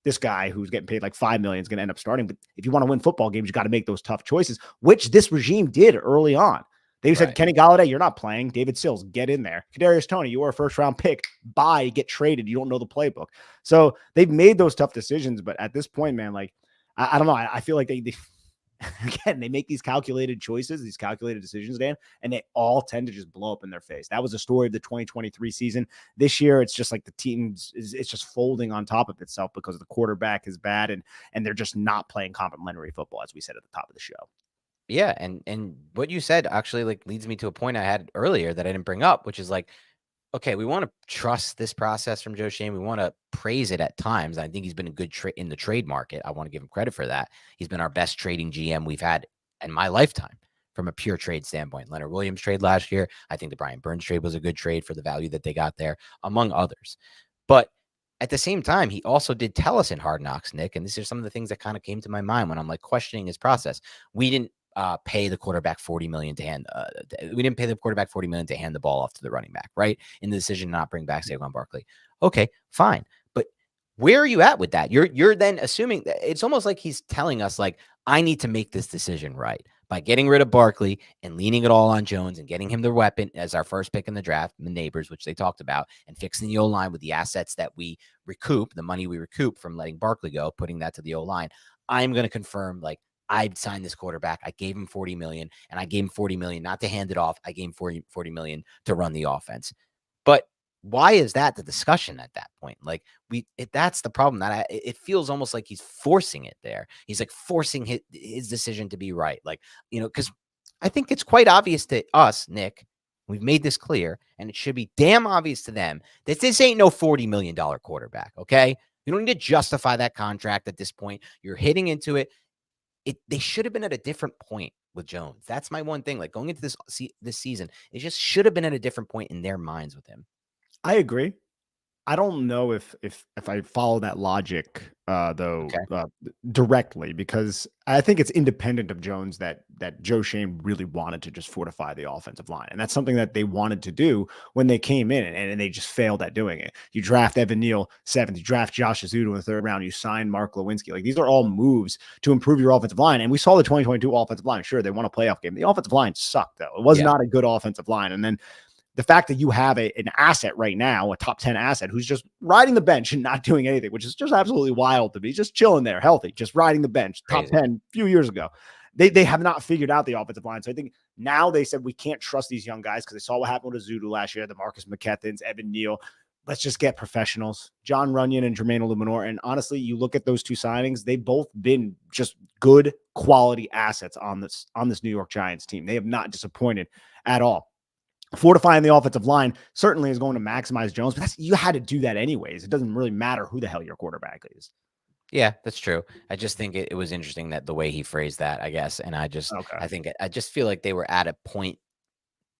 this guy who's getting paid like $5 million is going to end up starting. But if you want to win football games, you got to make those tough choices, which this regime did early on. They said, Kenny Golladay, you're not playing. David Sills, get in there. Kadarius Toney, you were a first-round pick. Bye, get traded. You don't know the playbook. So they've made those tough decisions. But at this point, man, like, I don't know. I feel like they again, they make these calculated choices, these calculated decisions, Dan, and they all tend to just blow up in their face. That was the story of the 2023 season. This year, it's just like the team it's just folding on top of itself because the quarterback is bad and they're just not playing complementary football, as we said at the top of the show. Yeah, and what you said actually like leads me to a point I had earlier that I didn't bring up, which is like, okay, we want to trust this process from Joe Schoen. We want to praise it at times. I think he's been a good in the trade market. I want to give him credit for that. He's been our best trading GM we've had in my lifetime from a pure trade standpoint. Leonard Williams trade last year. I think the Brian Burns trade was a good trade for the value that they got there, among others. But at the same time, he also did tell us in Hard Knocks, Nick, and these are some of the things that kind of came to my mind when I'm like questioning his process. We didn't pay the quarterback $40 million to hand. We didn't pay the quarterback $40 million to hand the ball off to the running back, right? In the decision to not bring back Saquon Barkley. Okay, fine, but where are you at with that? You're then assuming that it's almost like he's telling us like, I need to make this decision right by getting rid of Barkley and leaning it all on Jones and getting him the weapon as our first pick in the draft, the neighbors, which they talked about, and fixing the O-line with the assets that we recoup, the money we recoup from letting Barkley go, putting that to the O-line. I'm going to confirm like, I'd signed this quarterback. I gave him $40 million, and I gave him $40 million not to hand it off. I gave him $40 million to run the offense. But why is that the discussion at that point? Like that's the problem. That it feels almost like he's forcing it there. He's like forcing his decision to be right. Like, because I think it's quite obvious to us, Nick. We've made this clear, and it should be damn obvious to them that this ain't no $40 million quarterback. Okay, you don't need to justify that contract at this point. You're hitting into it. They should have been at a different point with Jones. That's my one thing. Like going into this season, it just should have been at a different point in their minds with him. I agree. I don't know if I follow that logic though directly, because I think it's independent of Jones that Joe Schoen really wanted to just fortify the offensive line, and that's something that they wanted to do when they came in, and they just failed at doing it. You draft Evan Neal 7th, you draft Josh Azudu in the 3rd round, you sign Mark Lewinsky. Like these are all moves to improve your offensive line, and we saw the 2022 offensive line. Sure, they won a playoff game. The offensive line sucked though. It was not a good offensive line, and then the fact that you have an asset right now, a top 10 asset, who's just riding the bench and not doing anything, which is just absolutely wild to me, just chilling there, healthy, just riding the bench, top 10 a few years ago. They have not figured out the offensive line. So I think now they said we can't trust these young guys because they saw what happened with Azudu last year, the Marcus McKethins, Evan Neal. Let's just get professionals, John Runyon and Jermaine Illuminor. And honestly, you look at those two signings, they've both been just good quality assets on this New York Giants team. They have not disappointed at all. Fortifying the offensive line certainly is going to maximize Jones, but you had to do that anyways. It doesn't really matter who the hell your quarterback is. Yeah, that's true. I just think it was interesting that the way he phrased that, I guess. And I just feel like they were at a point,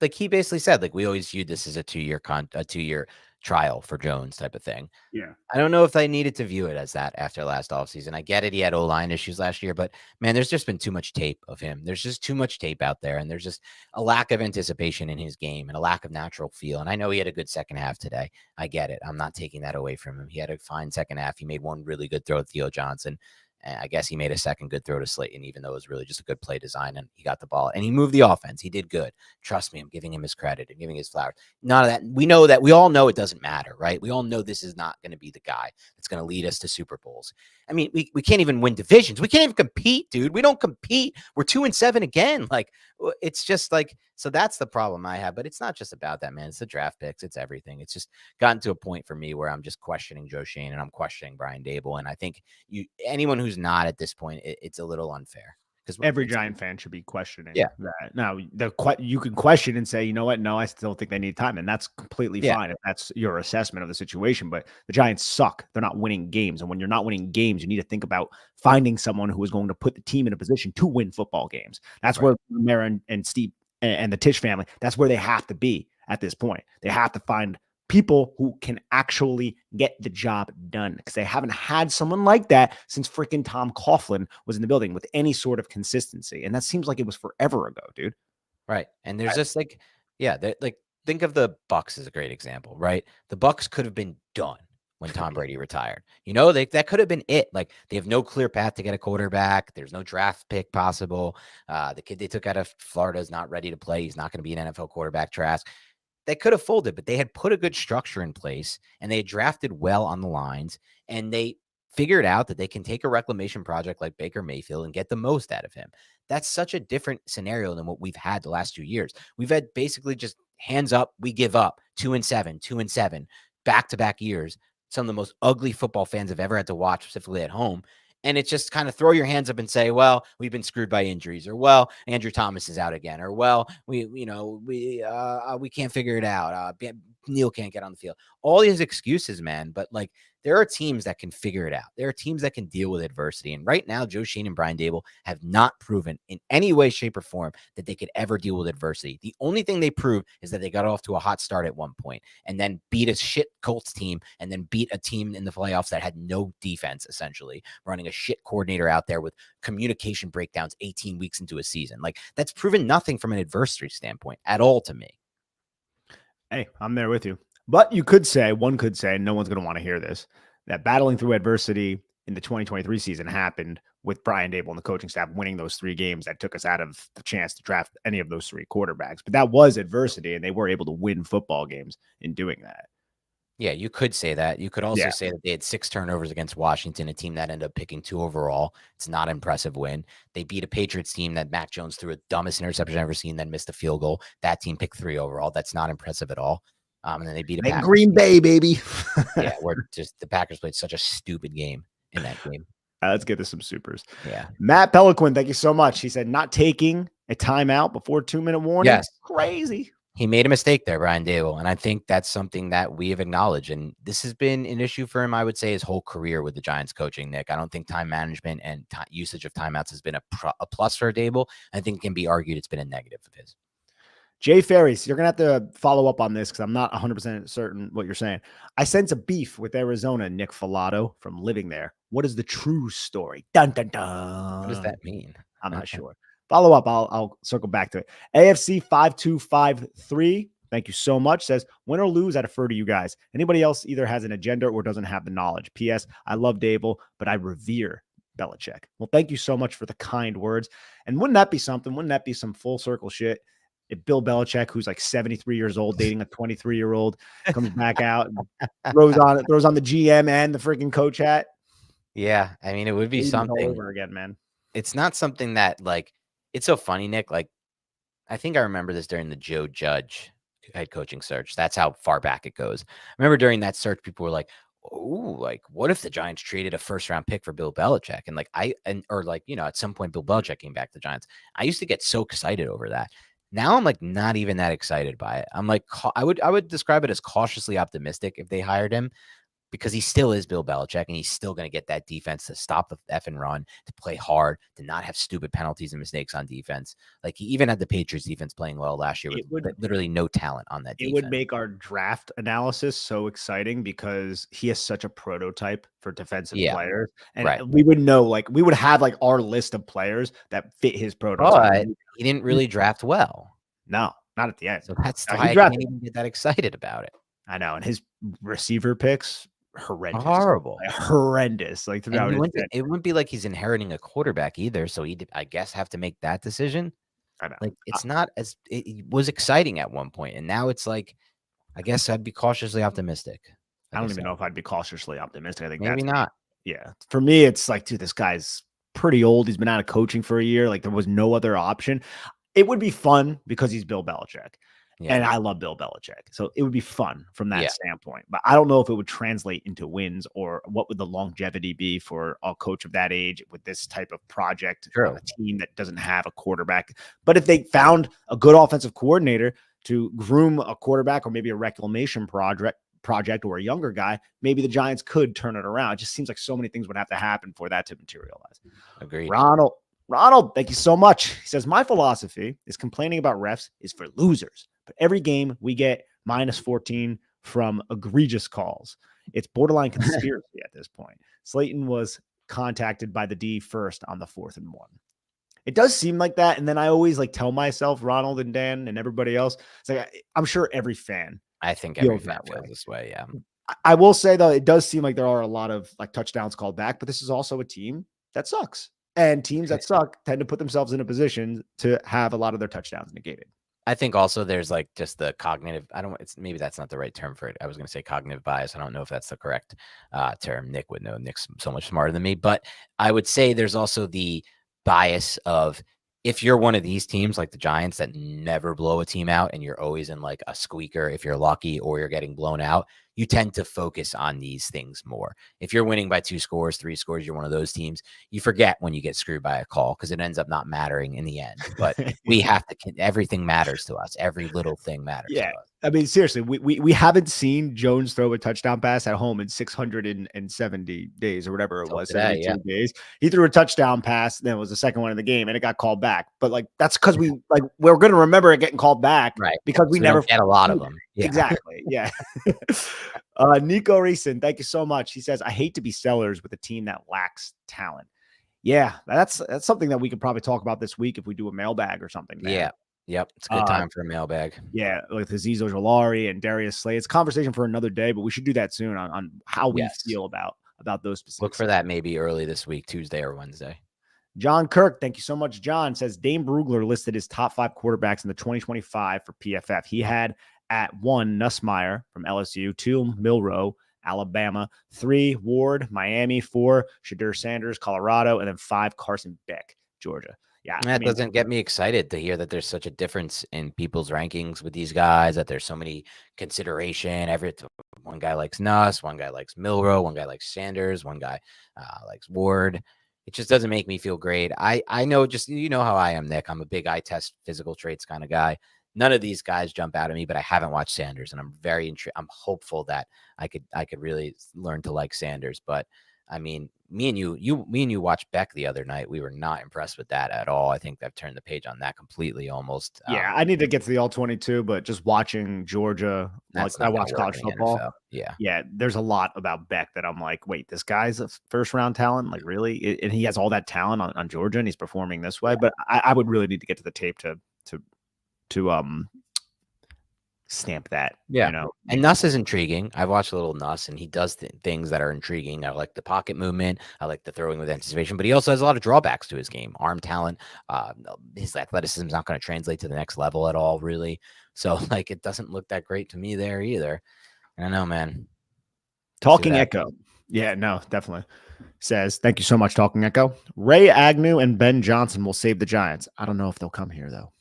like he basically said, like we always viewed this as a 2-year trial for Jones type of thing. Yeah. I don't know if they needed to view it as that after last offseason. I get it. He had O-line issues last year, but man, there's just been too much tape of him. There's just too much tape out there, and there's just a lack of anticipation in his game and a lack of natural feel. And I know he had a good second half today. I get it. I'm not taking that away from him. He had a fine second half. He made one really good throw to Theo Johnson. And I guess he made a second good throw to Slayton, even though it was really just a good play design, and he got the ball and he moved the offense. He did good. Trust me, I'm giving him his credit and giving his flowers. None of that. We all know it doesn't matter, right? We all know this is not going to be the guy that's going to lead us to Super Bowls. I mean, we can't even win divisions. We can't even compete, dude. We don't compete. We're 2-7 again. Like, it's just like, so that's the problem I have. But it's not just about that, man. It's the draft picks. It's everything. It's just gotten to a point for me where I'm just questioning Joe Schoen and I'm questioning Brian Daboll. And I think anyone who's not at this point, it's a little unfair. Because every Giant fan should be questioning that. Now, you can question and say, you know what? No, I still think they need time. And that's completely fine if that's your assessment of the situation. But the Giants suck. They're not winning games. And when you're not winning games, you need to think about finding someone who is going to put the team in a position to win football games. That's where Mara and Steve and the Tisch family, that's where they have to be at this point. They have to find people who can actually get the job done, because they haven't had someone like that since freaking Tom Coughlin was in the building with any sort of consistency. And that seems like it was forever ago, dude. Right. And there's just like, yeah, like think of the Bucks as a great example, right? The Bucks could have been done when Tom Brady retired. That could have been it. Like they have no clear path to get a quarterback. There's no draft pick possible. The kid they took out of Florida is not ready to play. He's not going to be an NFL quarterback. Trask. They could have folded, but they had put a good structure in place and they had drafted well on the lines and they figured out that they can take a reclamation project like Baker Mayfield and get the most out of him. That's such a different scenario than what we've had the last 2 years. We've had basically just hands up, we give up, 2-7, 2-7, back-to-back years. Some of the most ugly football fans have ever had to watch, specifically at home. And it's just kind of throw your hands up and say, well, we've been screwed by injuries, or well, Andrew Thomas is out again, or well, we can't figure it out. Neil can't get on the field. All these excuses, man. But like, there are teams that can figure it out. There are teams that can deal with adversity. And right now, Joe Schoen and Brian Daboll have not proven in any way, shape, or form that they could ever deal with adversity. The only thing they prove is that they got off to a hot start at one point and then beat a shit Colts team and then beat a team in the playoffs that had no defense, essentially, running a shit coordinator out there with communication breakdowns 18 weeks into a season. Like, that's proven nothing from an adversity standpoint at all to me. Hey, I'm there with you. But one could say, no one's going to want to hear this, that battling through adversity in the 2023 season happened with Brian Daboll and the coaching staff winning those 3 games that took us out of the chance to draft any of those 3 quarterbacks. But that was adversity, and they were able to win football games in doing that. Yeah, you could say that. You could also say that they had 6 turnovers against Washington, a team that ended up picking 2 overall. It's not an impressive win. They beat a Patriots team that Mac Jones threw a dumbest interception I've ever seen, then missed a field goal. That team picked 3 overall. That's not impressive at all. And then they beat a Packers. Green Bay, baby. Yeah, where just the Packers played such a stupid game in that game. Let's get to some supers. Yeah. Matt Peliquin, thank you so much. He said, not taking a timeout before 2-minute warning. Yes. Crazy. He made a mistake there, Brian Daboll, and I think that's something that we have acknowledged. And this has been an issue for him, I would say, his whole career with the Giants coaching, Nick. I don't think time management and usage of timeouts has been a plus for Daboll. I think it can be argued it's been a negative of his. Jay Ferris, you're going to have to follow up on this because I'm not 100% certain what you're saying. I sense a beef with Arizona, Nick Filato, from living there. What is the true story? Dun, dun, dun. What does that mean? I'm not sure. Follow up. I'll circle back to it. AFC 5253. Thank you so much. Says, win or lose, I defer to you guys. Anybody else either has an agenda or doesn't have the knowledge. P.S. I love Daboll, but I revere Belichick. Well, thank you so much for the kind words. And wouldn't that be something? Wouldn't that be some full circle shit? If Bill Belichick, who's like 73 years old, dating a 23-year-old, comes back out and throws on the GM and the freaking coach hat. Yeah, I mean, it would be something all over again, man. It's not something that, like, it's so funny, Nick. Like, I think I remember this during the Joe Judge head coaching search. That's how far back it goes. I remember during that search, people were like, "Oh, like, what if the Giants traded a first-round pick for Bill Belichick?" And at some point, Bill Belichick came back to the Giants. I used to get so excited over that. Now I'm like not even that excited by it. I'm like, I would describe it as cautiously optimistic if they hired him, because he still is Bill Belichick and he's still going to get that defense to stop the effing run, to play hard, to not have stupid penalties and mistakes on defense. Like, he even had the Patriots defense playing well last year with literally no talent on that defense. It would make our draft analysis so exciting because he has such a prototype for defensive players. And we would know, like, we would have like our list of players that fit his prototype. But he didn't really draft well. No, not at the end. So that's why I can't even get that excited about it. I know. And his receiver picks, horrendous. Horrible. Like, horrendous. Like, throughout it wouldn't be like he's inheriting a quarterback either. So he'd, I guess, have to make that decision. I know. Like, it's not as it was exciting at one point, and now it's like, I guess I'd be cautiously optimistic. I don't even know if I'd be cautiously optimistic. I think maybe not. Yeah. For me, it's like, dude, this guy's pretty old. He's been out of coaching for a year. Like, there was no other option. It would be fun because he's Bill Belichick. Yeah. And I love Bill Belichick. So it would be fun from that standpoint. But I don't know if it would translate into wins, or what would the longevity be for a coach of that age with this type of project on a team that doesn't have a quarterback. But if they found a good offensive coordinator to groom a quarterback, or maybe a reclamation project or a younger guy, maybe the Giants could turn it around. It just seems like so many things would have to happen for that to materialize. Agreed. Ronald, thank you so much. He says, my philosophy is complaining about refs is for losers. But every game we get -14 from egregious calls. It's borderline conspiracy at this point. Slayton was contacted by the D first on the 4th and 1. It does seem like that. And then I always like tell myself, Ronald and Dan and everybody else, it's like, I'm sure every fan I think every feels fan that feels way. this way. Yeah. I will say though, it does seem like there are a lot of like touchdowns called back, but this is also a team that sucks. And teams that suck tend to put themselves in a position to have a lot of their touchdowns negated. I think also there's like just the cognitive. It's maybe that's not the right term for it. I was going to say cognitive bias. I don't know if that's the correct term. Nick would know. Nick's so much smarter than me. But I would say there's also the bias of if you're one of these teams like the Giants that never blow a team out and you're always in like a squeaker if you're lucky or you're getting blown out, you tend to focus on these things more. If you're winning by 2 scores, 3 scores, you're one of those teams. You forget when you get screwed by a call because it ends up not mattering in the end. But we have to, everything matters to us. Every little thing matters to Yeah. us. I mean, seriously, we haven't seen Jones throw a touchdown pass at home in 670 days or whatever it Till was, today, 72 yeah. days. He threw a touchdown pass, then it was the second one in the game, and it got called back. But like that's because we're going to remember it getting called back, Right. because we So never don't get a lot of them. Yeah. Exactly. Yeah. Nico Reeson, thank you so much. He says, I hate to be sellers with a team that lacks talent. Yeah, that's something that we could probably talk about this week if we do a mailbag or something. Man. Yeah. Yep. It's a good time for a mailbag. Yeah, with Aziz Ojolari and Darius Slay. It's a conversation for another day, but we should do that soon on how we feel about those specific. Look for that maybe early this week, Tuesday or Wednesday. John Kirk, thank you so much. John says Dane Brugler listed his top 5 quarterbacks in the 2025 for PFF. He had at 1 Nussmeier from LSU, 2 Milroe, Alabama, 3 Ward, Miami, 4 Shadur Sanders, Colorado, and then 5 Carson Beck, Georgia. Yeah, That doesn't get me excited to hear that there's such a difference in people's rankings with these guys, that there's so many consideration. One guy likes Nuss, one guy likes Milroe, one guy likes Sanders, one guy likes Ward. It just doesn't make me feel great. I know, just, you know how I am, Nick. I'm a big eye test physical traits kind of guy. None of these guys jump out at me, but I haven't watched Sanders, and I'm very I'm hopeful that I could really learn to like Sanders. But I mean, me and you watched Beck the other night. We were not impressed with that at all. I think I've turned the page on that completely almost. Yeah, I need to get to the all 22, but just watching Georgia, like I watch college football. Yeah, there's a lot about Beck that I'm like, wait, this guy's a first round talent, like really, and he has all that talent on Georgia, and he's performing this way. But I would really need to get to the tape to stamp that. Yeah. You know, and Nuss is intriguing. I've watched a little Nuss, and he does things that are intriguing. I like the pocket movement. I like the throwing with anticipation, but he also has a lot of drawbacks to his game. Arm talent, his athleticism is not going to translate to the next level at all, really. So like, it doesn't look that great to me there either. I don't know, man. Talking Echo. Yeah, no, definitely. Says, thank you so much, Talking Echo. Ray Agnew and Ben Johnson will save the Giants. I don't know if they'll come here, though.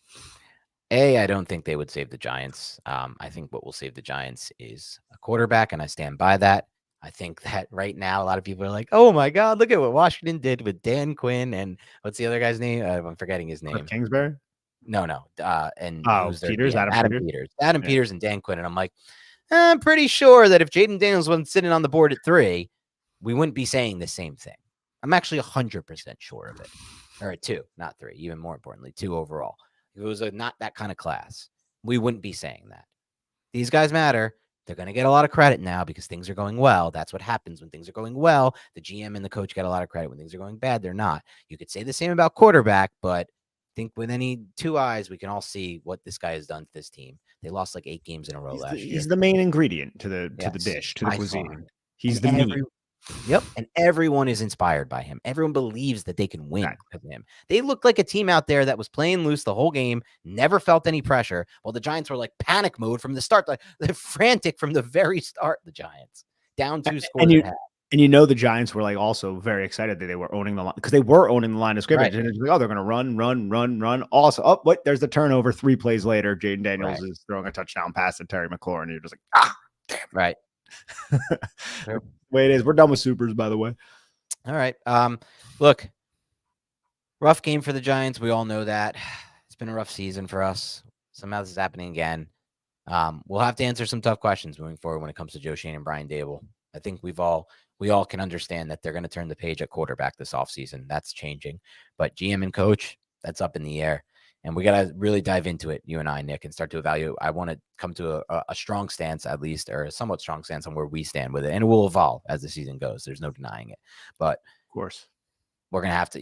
I don't think they would save the Giants. I think what will save the Giants is a quarterback, and I stand by that. I think that right now a lot of people are like, "Oh my God, look at what Washington did with Dan Quinn and what's the other guy's name? I'm forgetting his name. Kingsbury? No. And who's their Peters? Adam Peters. Adam Peters and Dan Quinn. And I'm like, I'm pretty sure that if Jaden Daniels wasn't sitting on the board at 3, we wouldn't be saying the same thing. I'm actually 100% sure of it. Or at 2, not 3. Even more importantly, 2 overall. If it was not that kind of class, we wouldn't be saying that. These guys matter. They're going to get a lot of credit now because things are going well. That's what happens when things are going well. The GM and the coach get a lot of credit. When things are going bad, they're not. You could say the same about quarterback, but I think with any 2 eyes, we can all see what this guy has done to this team. They lost like 8 games in a row last year. He's the main ingredient to the dish, to the cuisine. He's the meat. Yep. And everyone is inspired by him. Everyone believes that they can win with him. They looked like a team out there that was playing loose the whole game, never felt any pressure. While the Giants were like panic mode from the start. Like they're frantic from the very start, the Giants. Down 2 scores. And you know the Giants were like also very excited that they were owning the line, because they were owning the line of scrimmage. Right. And it's like, oh, they're going to run. Also, oh, wait, there's the turnover. 3 plays later, Jaden Daniels is throwing a touchdown pass to Terry McLaurin. And you're just like, damn. Right. Way it is. We're done with supers, by the way. All right. Look, rough game for the Giants. We all know that. It's been a rough season for us. Somehow this is happening again. We'll have to answer some tough questions moving forward when it comes to Joe Schoen and Brian Daboll. I think we all can understand that they're going to turn the page at quarterback this offseason. That's changing. But GM and coach, that's up in the air. And we got to really dive into it, you and I, Nick, and start to evaluate. I want to come to a strong stance, at least, or a somewhat strong stance on where we stand with it. And it will evolve as the season goes. There's no denying it. But of course, we're going to have to,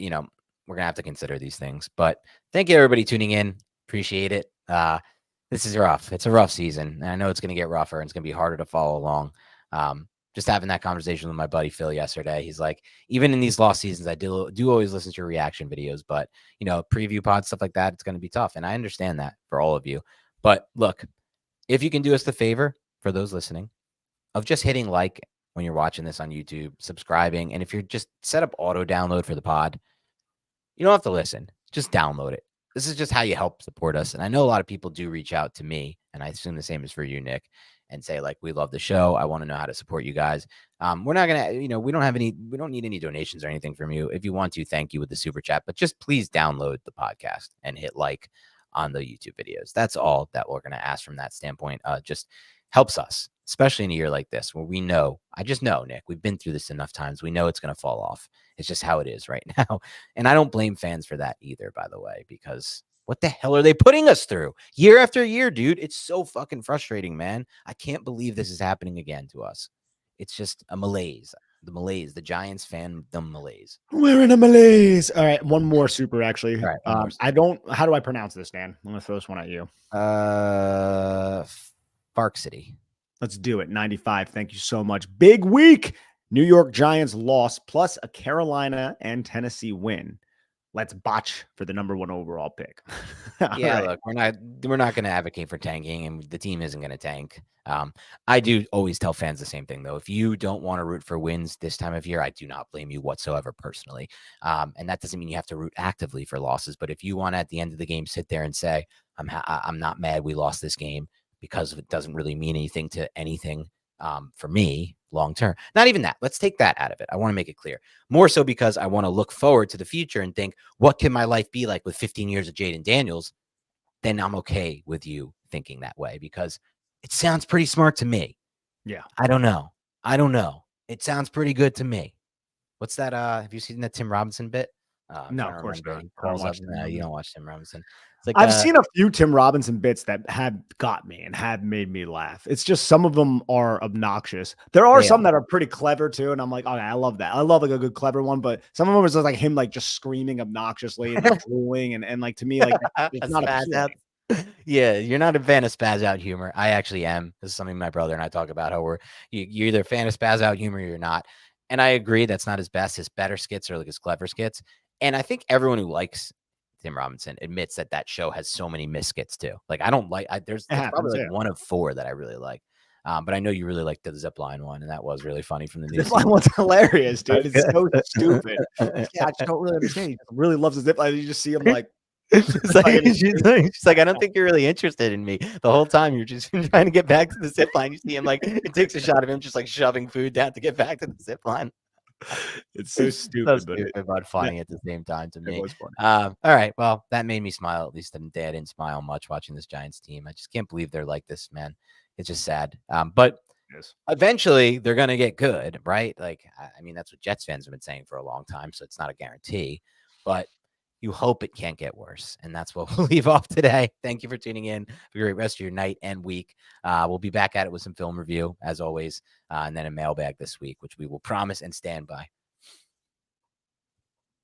we're gonna have to consider these things. But thank you everybody tuning in. Appreciate it. This is rough. It's a rough season, and I know it's gonna get rougher and it's gonna be harder to follow along. Just having that conversation with my buddy Phil yesterday. He's like, even in these lost seasons, I do always listen to your reaction videos, but preview pods, stuff like that, it's gonna be tough. And I understand that for all of you. But look, if you can do us the favor, for those listening, of just hitting like when you're watching this on YouTube, subscribing, and if you're just set up auto download for the pod, you don't have to listen. Just download it. This is just how you help support us. And I know a lot of people do reach out to me, and I assume the same is for you, Nick, and say, like, we love the show. I want to know how to support you guys. We're not going to, we don't need any donations or anything from you. If you want to, thank you with the super chat, but just please download the podcast and hit like on the YouTube videos. That's all that we're going to ask from that standpoint. Just helps us, especially in a year like this where I just know, Nick, we've been through this enough times. We know it's going to fall off. It's just how it is right now. And I don't blame fans for that either, by the way, because what the hell are they putting us through year after year, dude? It's so fucking frustrating, man. I can't believe this is happening again to us. It's just a malaise. The Giants fan, the malaise. We're in a malaise. All right, one more super, actually. All right, how do I pronounce this, Dan? I'm going to throw this one at you. Park City. Let's do it. 95. Thank you so much. Big week. New York Giants loss plus a Carolina and Tennessee win. Let's botch for the number 1 overall pick. Yeah, right. Look, we're not going to advocate for tanking, and the team isn't going to tank. I do always tell fans the same thing, though. If you don't want to root for wins this time of year, I do not blame you whatsoever personally. And that doesn't mean you have to root actively for losses. But if you want to, at the end of the game, sit there and say, I'm not mad we lost this game because it doesn't really mean anything to anything for me long term. Not even that. Let's take that out of it. I want to make it clear. More so because I want to look forward to the future and think, what can my life be like with 15 years of Jaden Daniels? Then I'm okay with you thinking that way because it sounds pretty smart to me. Yeah. I don't know. It sounds pretty good to me. What's that? Have you seen that Tim Robinson bit? No, of course not. You don't watch Tim Robinson. It's like, I've seen a few Tim Robinson bits that have got me and have made me laugh. It's just some of them are obnoxious. There are some that are pretty clever too, and I'm like, okay, I love that. I love like a good clever one, but some of them was just like him like just screaming obnoxiously and like drooling and like to me like it's not a yeah, you're not a fan of spaz out humor. I actually am. This is something my brother and I talk about, how you're either a fan of spaz out humor or you're not. And I agree that's not his best. His better skits are like his clever skits. And I think everyone who likes Tim Robinson admits that show has so many misskits too. Like I don't like. There's probably like 1 of 4 that I really like. But I know you really liked the zipline one, and that was really funny from the news. Zipline one's hilarious, dude. It's so stupid. Yeah, I just don't really understand. He really loves the zipline. You just see him like. She's like, I don't think you're really interested in me. The whole time you're just trying to get back to the zip line. You see him like, it takes a shot of him just like shoving food down to get back to the zip line. It's so stupid, but funny at the same time to me. All right, well, that made me smile. At least today I didn't smile much watching this Giants team. I just can't believe they're like this, man. It's just sad. But eventually they're gonna get good, right? Like, I mean, that's what Jets fans have been saying for a long time, so it's not a guarantee. But you hope it can't get worse. And that's what we'll leave off today. Thank you for tuning in. Have a great rest of your night and week. We'll be back at it with some film review, as always, and then a mailbag this week, which we will promise and stand by.